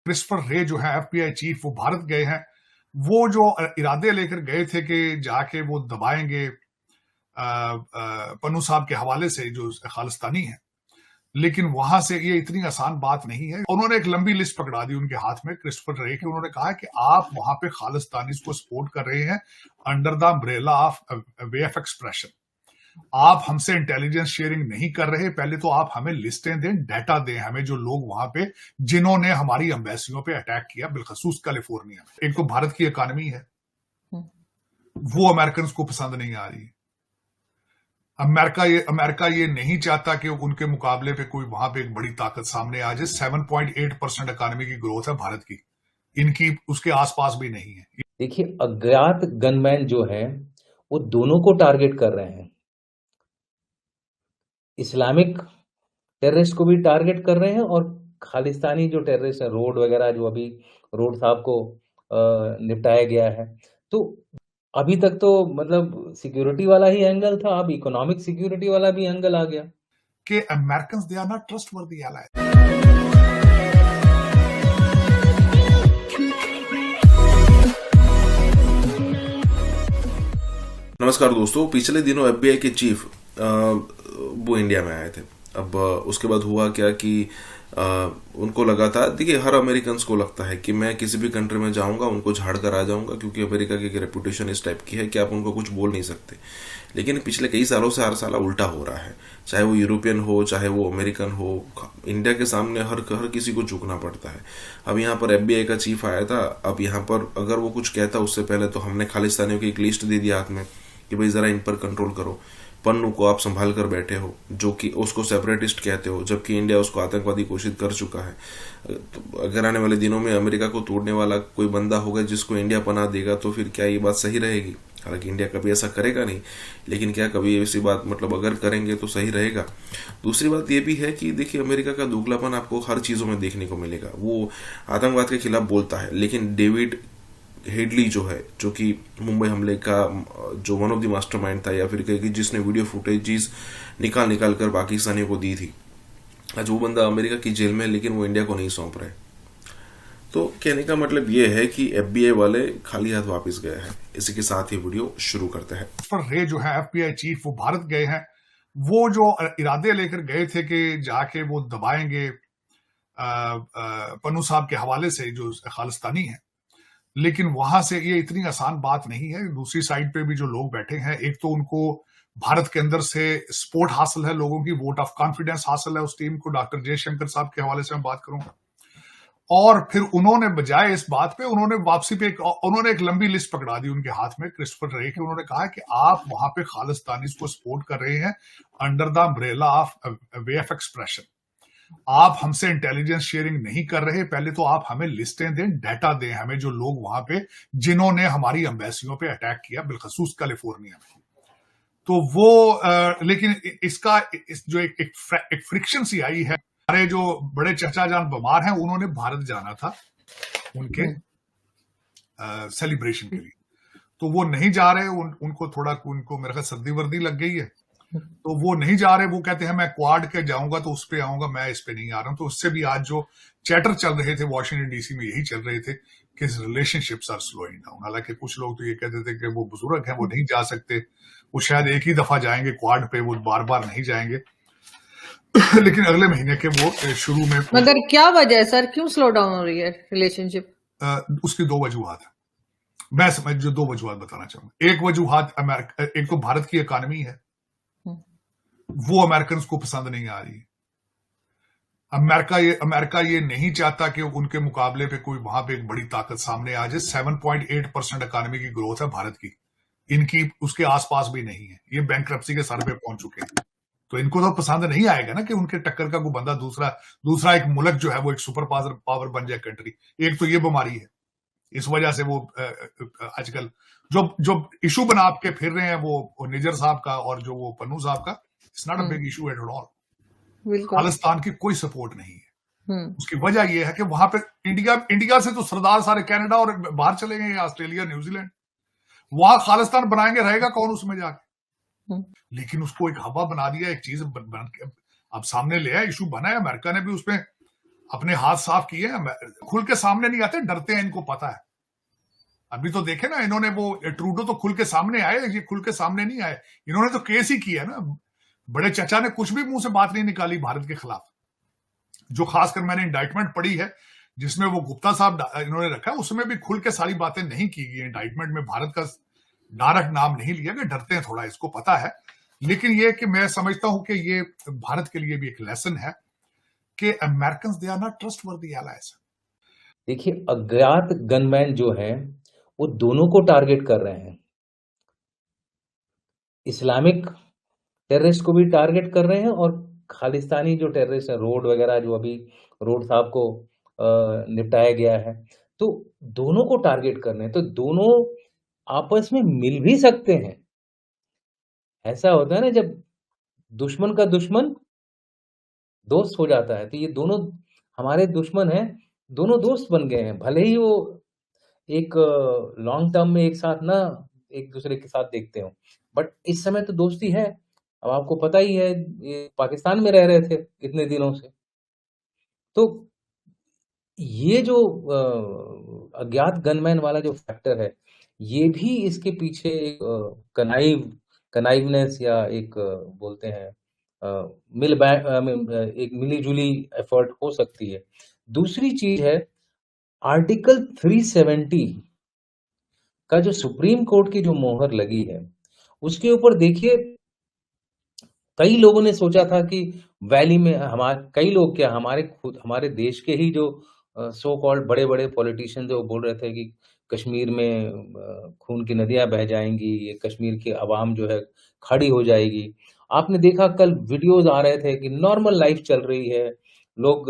Christopher रे जो है एफबीआई चीफ, वो भारत गए हैं। वो जो इरादे लेकर गए थे कि जाके वो दबाएंगे पन्नू साहब के हवाले से जो खालिस्तानी है, लेकिन वहां से ये इतनी आसान बात नहीं है। उन्होंने एक लंबी लिस्ट पकड़ा दी उनके हाथ में क्रिस्टोफर रे की। उन्होंने कहा कि आप वहां पे खालिस्तानी को सपोर्ट कर रहे हैं under the umbrella of way of expression. आप हमसे इंटेलिजेंस शेयरिंग नहीं कर रहे, पहले तो आप हमें लिस्टें दें, डाटा दें हमें, जो लोग वहां पे जिन्होंने हमारी एम्बेसियों पे अटैक किया, बिलखसूस कैलिफोर्निया में। एक तो भारत की इकॉनमी है, वो अमेरिकन को पसंद नहीं आ रही। अमेरिका ये नहीं चाहता कि उनके मुकाबले पे कोई वहां पे एक बड़ी ताकत सामने आ जाए। 7.8% इकॉनमी की ग्रोथ है भारत की, इनकी उसके आसपास भी नहीं है। देखिए, अज्ञात गनमैन जो है वो दोनों को टारगेट कर रहे हैं। इस्लामिक टेररिस्ट को भी टारगेट कर रहे हैं और खालिस्तानी जो टेररिस्ट है, रोड वगैरह जो अभी रोड साहब को निपटाया गया है, तो अभी तक तो मतलब सिक्योरिटी वाला ही एंगल था, अब इकोनॉमिक सिक्योरिटी वाला भी एंगल आ गया कि American they are not trustworthy ally. नमस्कार दोस्तों, पिछले दिनों एफबीआई के चीफ वो इंडिया में आए थे। अब उसके बाद हुआ क्या कि उनको लगा था, देखिए हर अमेरिकन को लगता है कि मैं किसी भी कंट्री में जाऊंगा उनको झाड़ कर आ जाऊंगा, क्योंकि अमेरिका की रेपुटेशन इस टाइप की है कि आप उनको कुछ बोल नहीं सकते। लेकिन पिछले कई सालों से हर साल उल्टा हो रहा है, चाहे वो यूरोपियन हो चाहे वो अमेरिकन हो, इंडिया के सामने हर किसी को झुकना पड़ता है। अब यहाँ पर एफबीआई का चीफ आया था। अब यहाँ पर अगर वो कुछ कहता उससे पहले तो हमने खालिस्तानियों की एक लिस्ट दे दी हाथ में कि भाई जरा इन पर कंट्रोल करो। पन्नू को आप संभाल कर बैठे हो, जो कि उसको सेपरेटिस्ट कहते हो, जबकि इंडिया उसको आतंकवादी घोषित कर चुका है। तो अगर आने वाले दिनों में अमेरिका को तोड़ने वाला कोई बंदा होगा जिसको इंडिया पनाह देगा, तो फिर क्या ये बात सही रहेगी? हालांकि इंडिया कभी ऐसा करेगा नहीं, लेकिन क्या कभी ऐसी बात मतलब अगर करेंगे तो सही रहेगा। दूसरी बात ये भी है कि देखिए अमेरिका का दोगलापन आपको हर चीजों में देखने को मिलेगा। वो आतंकवाद के खिलाफ बोलता है, लेकिन डेविड हेडली जो है, जो कि मुंबई हमले का जो वन ऑफ द मास्टरमाइंड था, या फिर कहीं जिसने वीडियो फुटेजेस निकाल कर पाकिस्तानियों को दी थी, आज वो बंदा अमेरिका की जेल में है, लेकिन वो इंडिया को नहीं सौंप रहे। तो कहने का मतलब ये है कि एफबीआई वाले खाली हाथ वापस गए हैं। इसी के साथ ही वीडियो शुरू करते हैं। रे जो है एफबीआई चीफ, वो भारत गए हैं। वो जो इरादे लेकर गए थे कि जाके वो दबाएंगे पन्नू साहब के हवाले से जो खालिस्तानी है, लेकिन वहां से ये इतनी आसान बात नहीं है। दूसरी साइड पे भी जो लोग बैठे हैं, एक तो उनको भारत के अंदर से सपोर्ट हासिल है, लोगों की वोट ऑफ कॉन्फिडेंस हासिल है उस टीम को। डॉक्टर जयशंकर साहब के हवाले से मैं बात करूंगा। और फिर उन्होंने बजाय इस बात पे उन्होंने वापसी पे उन्होंने एक लंबी लिस्ट पकड़ा दी उनके हाथ में क्रिस्टोफर रे की। उन्होंने कहा कि आप वहां पे खालिस्तानी को सपोर्ट कर रहे हैं under the umbrella of way of expression. आप हमसे इंटेलिजेंस शेयरिंग नहीं कर रहे, पहले तो आप हमें लिस्टें दें, डाटा दें हमें, जो लोग वहां पे जिन्होंने हमारी एम्बेसियों पे अटैक किया, बिलखसूस कैलिफोर्निया में। तो वो लेकिन इसका जो एक फ्रिक्शन सी आई है। हमारे जो बड़े चचा जान बीमार हैं, उन्होंने भारत जाना था उनके सेलिब्रेशन के लिए, तो वो नहीं जा रहे। उनको मेरे ख्याल सर्दी वर्दी लग गई है, तो वो नहीं जा रहे। वो कहते हैं मैं क्वाड के जाऊंगा तो उस पे आऊंगा, मैं इस पे नहीं आ रहा हूं। तो उससे भी आज जो चैटर चल रहे थे वाशिंगटन डीसी में, यही चल रहे थे कि रिलेशनशिप्स आर स्लोइंग डाउन। हालांकि कुछ लोग तो ये कहते थे कि वो बुजुर्ग हैं, वो नहीं जा सकते, वो शायद एक ही दफा जाएंगे क्वाड पे, वो बार बार नहीं जाएंगे। लेकिन अगले महीने के वो शुरू में। मगर क्या वजह है सर, क्यों स्लो डाउन हो रही है रिलेशनशिप? उसकी दो वजूहत है। मैं जो दो वजूहत बताना चाहूंगा। एक वजूहत एक तो भारत की इकॉनमी है, वो अमेरिकन को पसंद नहीं आ रही। अमेरिका ये नहीं चाहता कि उनके मुकाबले पे कोई वहां पे एक बड़ी ताकत सामने आ जाए। 7.8% इकॉनमी की ग्रोथ है भारत की, इनकी उसके आसपास भी नहीं है। ये बैंकरप्सी के सर पे पहुंच चुके हैं, तो इनको तो पसंद नहीं आएगा ना कि उनके टक्कर का कोई बंदा दूसरा एक मुल्क जो है वो एक सुपर पावर बन जाए कंट्री। एक तो ये बीमारी है, इस वजह से वो आजकल जो इशू बना के फिर रहे हैं वो निजर साहब का और जो वो पन्नू साहब का, it's not a big issue at all. Khalistan की कोई सपोर्ट नहीं है। उसकी वजह यह है कि वहां पे इंडिया से तो सरदार सारे कनाडा और बाहर चले गए, ऑस्ट्रेलिया, न्यूजीलैंड। वहां खालिस्तान बनाएंगे, रहेगा कौन उसमें जाके? लेकिन उसको एक हवा बना दिया, एक चीज बन के अब सामने ले आया, इशू बना है। अमेरिका ने भी उसमें अपने हाथ साफ किए हैं, खुल के सामने नहीं आते, डरते हैं, इनको पता है। अभी तो देखे ना इन्होंने, वो ट्रूडो तो खुल के सामने आए, ये खुल के सामने नहीं आए, इन्होंने तो केस ही किया ना। बड़े चचा ने कुछ भी मुंह से बात नहीं निकाली भारत के खिलाफ। जो खासकर मैंने इंडाइटमेंट पढ़ी है जिसमें वो गुप्ता साहब इन्होंने रखा है, उसमें भी खुल के सारी बातें नहीं की गई। इंडाइटमेंट में भारत का डायरेक्ट नाम नहीं लिया गया, डरते हैं थोड़ा, इसको पता है। लेकिन ये कि मैं समझता हूं कि ये भारत के लिए भी एक लेसन है कि American they are not trustworthy allies. देखिए, अज्ञात गनमैन जो हैं वो दोनों को टारगेट कर रहे हैं। इस्लामिक टेररिस्ट को भी टारगेट कर रहे हैं और खालिस्तानी जो टेररिस्ट है, रोड वगैरह जो अभी रोड साहब को निपटाया गया है, तो दोनों को टारगेट कर रहे हैं। तो दोनों आपस में मिल भी सकते हैं। ऐसा होता है ना, जब दुश्मन का दुश्मन दोस्त हो जाता है, तो ये दोनों हमारे दुश्मन हैं, दोनों दोस्त बन गए हैं। भले ही वो एक लॉन्ग टर्म में एक साथ ना एक दूसरे के साथ देखते हो, बट इस समय तो दोस्ती है। अब आपको पता ही है, ये पाकिस्तान में रह रहे थे इतने दिनों से। तो ये जो अज्ञात गनमैन वाला जो फैक्टर है, ये भी इसके पीछे एक कनाइवनेस या एक बोलते हैं एक मिली-जुली एफर्ट हो सकती है। दूसरी चीज है, आर्टिकल 370 का जो सुप्रीम कोर्ट की जो मोहर लगी है, उसके ऊपर देखिए, कई लोगों ने सोचा था कि वैली में कई लोग क्या, हमारे देश के ही जो सो कॉल्ड बड़े बड़े पॉलिटिशियन जो बोल रहे थे कि कश्मीर में खून की नदियां बह जाएंगी, ये कश्मीर की आवाम जो है खड़ी हो जाएगी। आपने देखा कल वीडियोज आ रहे थे कि नॉर्मल लाइफ चल रही है, लोग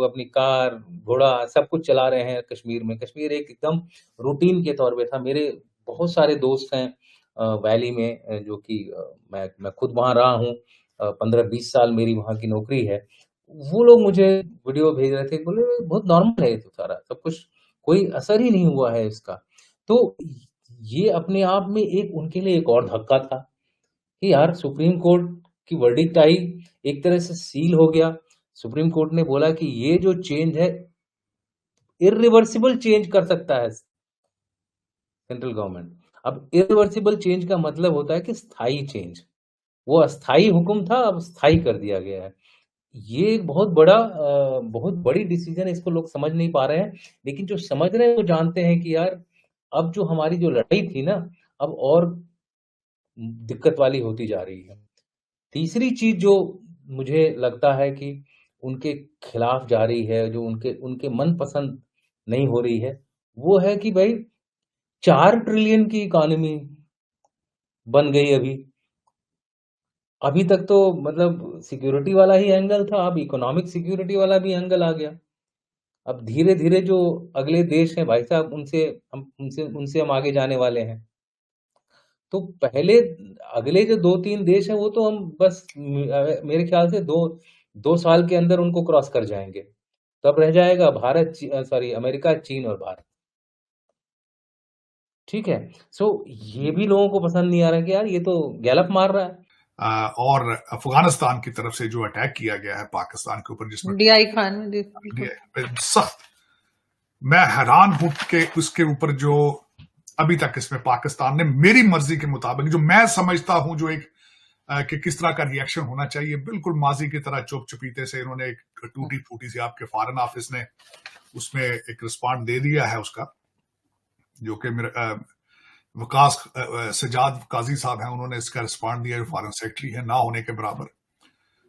अपनी कार घोड़ा सब कुछ चला रहे हैं कश्मीर में। कश्मीर एक एकदम रूटीन के तौर पे था। मेरे बहुत सारे दोस्त हैं वैली में, जो कि मैं खुद वहां रहा हूँ, 15-20 साल मेरी वहां की नौकरी है। वो लोग मुझे वीडियो भेज रहे थे, बोले बहुत नॉर्मल है ये तो सारा सब कुछ, कोई असर ही नहीं हुआ है इसका। तो ये अपने आप में एक उनके लिए एक और धक्का था कि यार सुप्रीम कोर्ट की वर्डिक्ट आई, एक तरह से सील हो गया। सुप्रीम कोर्ट ने बोला कि ये जो चेंज है इरिवर्सिबल चेंज कर सकता है सेंट्रल गवर्नमेंट। अब इरिवर्सिबल चेंज का मतलब होता है कि स्थायी चेंज। वो अस्थाई हुक्म था, अब स्थायी कर दिया गया है। ये एक बहुत बड़ी डिसीजन है, इसको लोग समझ नहीं पा रहे हैं। लेकिन जो समझ रहे हैं वो जानते हैं कि यार अब जो हमारी जो लड़ाई थी ना, अब और दिक्कत वाली होती जा रही है। तीसरी चीज जो मुझे लगता है कि उनके खिलाफ जा रही है, जो उनके मन पसंद नहीं हो रही है, वो है कि भाई 4 ट्रिलियन की इकोनॉमी बन गई अभी तक तो मतलब सिक्योरिटी वाला ही एंगल था, अब इकोनॉमिक सिक्योरिटी वाला भी एंगल आ गया। अब धीरे धीरे जो अगले देश हैं भाई साहब, उनसे हम आगे जाने वाले हैं। तो पहले अगले जो 2-3 देश हैं वो तो हम बस मेरे ख्याल से 2 साल के अंदर उनको क्रॉस कर जाएंगे। तब रह जाएगा अमेरिका, चीन और भारत। ठीक है। सो ये भी लोगों को पसंद नहीं आ रहा कि यार ये तो गैलप मार रहा है। और अफगानिस्तान की तरफ से जो अटैक किया गया है पाकिस्तान के ऊपर, जिसमें DI खान सख्त, मैं हैरान हूं कि उसके ऊपर जो अभी तक इसमें पाकिस्तान ने मेरी मर्जी के मुताबिक, जो मैं समझता हूं जो एक कि किस तरह का रिएक्शन होना चाहिए, बिल्कुल माजी की तरह चुप चुपीते से इन्होंने एक टूटी फूटी सी, आपके फॉरेन ऑफिस ने उसमें एक रिस्पॉन्ड दे दिया है उसका, जो कि वकास सजाद काजी साहब हैं, उन्होंने इसका रिस्पॉन्ड दिया, जो फॉरेन सेक्रेटरी है, ना होने के बराबर।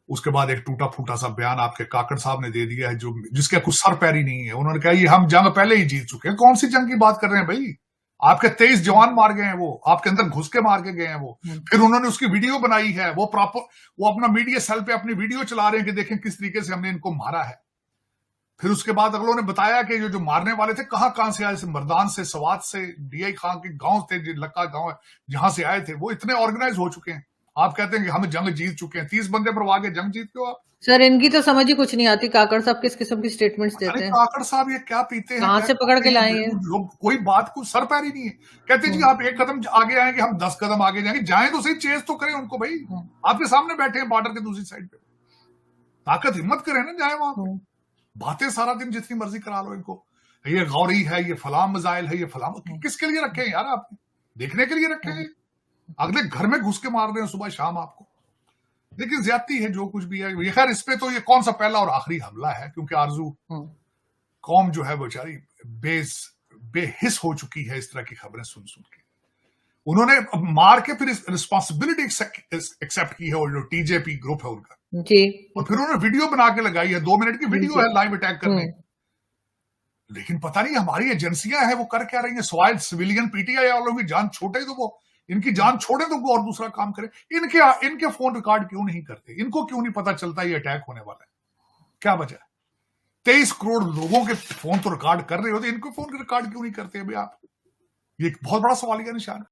उसके बाद एक टूटा फूटा सा बयान आपके काकड़ साहब ने दे दिया है, जिसका कुछ सर पैरी नहीं है। उन्होंने कहा ये हम जंग पहले ही जीत चुके हैं। कौन सी जंग की बात कर रहे हैं भाई? आपके 23 जवान मार गए हैं, वो आपके अंदर घुस के मार के गए हैं वो। फिर उन्होंने उसकी वीडियो बनाई है, वो अपना मीडिया सेल पे अपनी वीडियो चला रहे हैं कि देखें किस तरीके से हमने इनको मारा है। फिर उसके बाद अगलों ने बताया कि जो मारने वाले थे कहां से आए, से मर्दान से, सवात से, DI खान के गांव थे, लक्का गांव है जहां से आए थे, वो इतने ऑर्गेनाइज हो चुके हैं। आप कहते हैं कि हम जंग जीत चुके हैं, 30 बंदे पर आगे जंग जीतते हो आप? सर इनकी तो समझ ही कुछ नहीं आती। काकड़ साहब किस किस्म की स्टेटमेंट्स देते हैं। काकड़ साहब ये क्या पीते हैं, कहां से पकड़ के लाए हैं लोग? कोई बात कुछ सर पैरी नहीं है। कहते जी आप एक कदम आगे आएंगे, हम 10 कदम आगे जाएंगे। जाएं तो सही, चेज तो करें उनको भाई। आपके सामने बैठे हैं बॉर्डर के दूसरी साइड पे, ताकत हिम्मत करें ना, जाए वहां पे। बातें सारा दिन जितनी मर्जी करा लो इनको, ये गौरी है, ये फलाम मिसाइल है, ये फलाम, किसके लिए रखे हैं यार? आप देखने के लिए रखे हैं? अगले घर में घुस के मार रहे हैं सुबह शाम आपको। लेकिन ज्यादती है जो कुछ भी है। ये खैर इस पे तो ये कौन सा पहला और आखिरी हमला है, क्योंकि आरजू कौम जो है बेचारी बेहिस हो चुकी है इस तरह की खबरें सुन सुन के। उन्होंने मार के फिर रिस्पॉन्सिबिलिटी एक्सेप्ट की है, और जो टीजेपी ग्रुप है उनका जी, और फिर उन्होंने वीडियो बना के लगाई है, 2 मिनट की वीडियो है लाइव अटैक करने। लेकिन पता नहीं हमारी एजेंसियां हैं वो कर क्या रही हैं। सवाल सिविलियन पीटीआई वालों की जान छोटे तो वो इनकी जान छोड़े तो वो और दूसरा काम करे। इनके फोन रिकॉर्ड क्यों नहीं करते? इनको क्यों नहीं पता चलता ये अटैक होने वाला है? क्या वजह? 23 करोड़ लोगों के फोन तो रिकॉर्ड कर रहे होते, इनको फोन रिकॉर्ड क्यों नहीं करते अभी आप? ये एक बहुत बड़ा सवालिया निशान है।